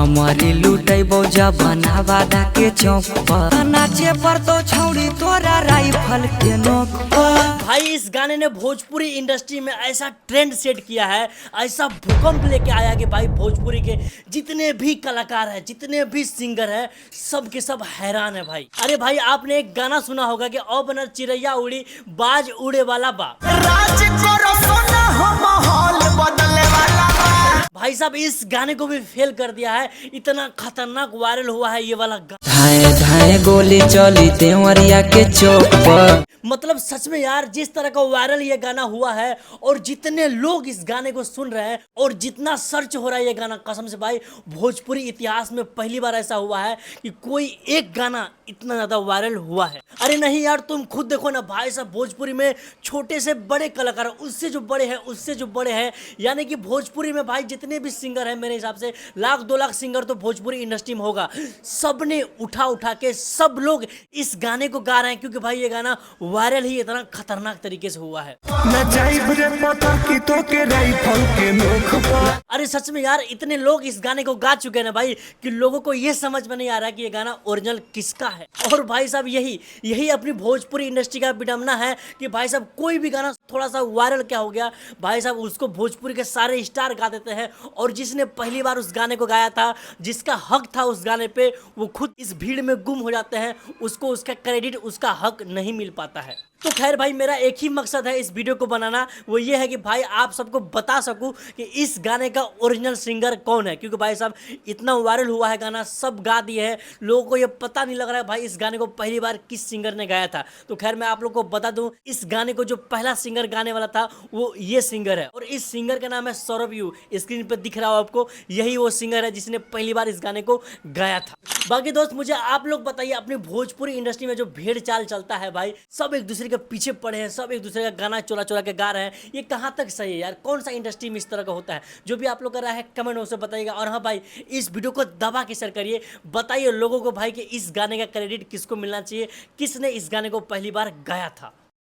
हमारी लूटे बौजा बनावा दा के चौक पर नाचे पर तो छौड़ी तोरा राइफल के नोक पर। भाई इस गाने ने भोजपुरी इंडस्ट्री में ऐसा ट्रेंड सेट किया है, ऐसा भूकंप लेके आया कि भाई भोजपुरी के जितने भी कलाकार हैं, जितने भी सिंगर हैं, सब के सब हैरान है भाई। अरे भाई आपने एक गाना सुना होगा कि ओ बनर चिड़ैया उड़ी बाज उड़े वाला बा। भाई साहब इस गाने को भी फेल कर दिया है, इतना खतरनाक वायरल हुआ है ये वाला गाना। धाए धाए गोली चली देवरिया के चौक पर। मतलब सच में यार जिस तरह का वायरल ये गाना हुआ है और जितने लोग इस गाने को सुन रहे हैं और जितना सर्च हो रहा है ये गाना, कसम से भाई भोजपुरी इतिहास में पहली बार ऐसा हुआ है कि कोई एक गाना इतना ज्यादा वायरल हुआ है। अरे नहीं यार तुम खुद देखो ना भाई साहब, भोजपुरी में छोटे से बड़े कलाकार, उससे जो बड़े हैं उससे जो बड़े हैं, यानी कि भोजपुरी में भाई जितने भी सिंगर हैं मेरे हिसाब से 1,00,000-2,00,000 सिंगर तो भोजपुरी इंडस्ट्री में होगा। सब ने उठा के सब लोग इस गाने को गा रहे हैं क्योंकि भाई ये गाना वायरल ही इतना खतरनाक तरीके से हुआ है। अरे सच में यार इतने लोग इस गाने को गा चुके हैं ना भाई कि लोगों को ये समझ में नहीं आ रहा कि ये गाना ओरिजिनल किसका है। और भाई साहब यही अपनी भोजपुरी इंडस्ट्री का विडंबना है कि भाई साहब कोई भी गाना थोड़ा सा वायरल क्या हो गया, भाई साहब उसको भोजपुरी के सारे स्टार गा देते हैं और जिसने पहली बार उस गाने को गाया था, जिसका हक था उस गाने पे, वो खुद इस भीड़ में गुम हो जाते हैं, उसको उसका क्रेडिट, उसका हक नहीं मिल पाता है। तो खैर भाई मेरा एक ही मकसद है इस वीडियो को बनाना, वो ये है कि भाई आप सबको बता सकूं कि इस गाने का ओरिजिनल सिंगर कौन है, क्योंकि भाई साहब इतना वायरल हुआ है गाना, सब गा दिए हैं, लोगों को ये पता नहीं लग रहा है भाई इस गाने को पहली बार किस सिंगर ने गाया था। तो खैर मैं आप लोग को बता दूं, इस गाने को जो पहला सिंगर गाने वाला था वो ये सिंगर है और इस सिंगर का नाम है सौरभ यू। स्क्रीन पर दिख रहा हो आपको, यही वो सिंगर है जिसने पहली बार इस गाने को गाया था। बाकी दोस्त मुझे आप लोग बताइए, अपनी भोजपुरी इंडस्ट्री में जो भेड़ चाल चलता है भाई, सब एक दूसरे के पीछे पड़े हैं, सब एक दूसरे का गाना चोरा चोरा के गा रहे हैं, ये कहाँ तक सही है यार? कौन सा इंडस्ट्री में इस तरह का होता है? जो भी आप लोग कर रहा है कमेंट में बताइएगा। और हाँ भाई इस वीडियो को दबा के शेयर करिए, बताइए लोगों को भाई कि इस गाने का क्रेडिट किसको मिलना चाहिए, किसने इस गाने को पहली बार गाया था।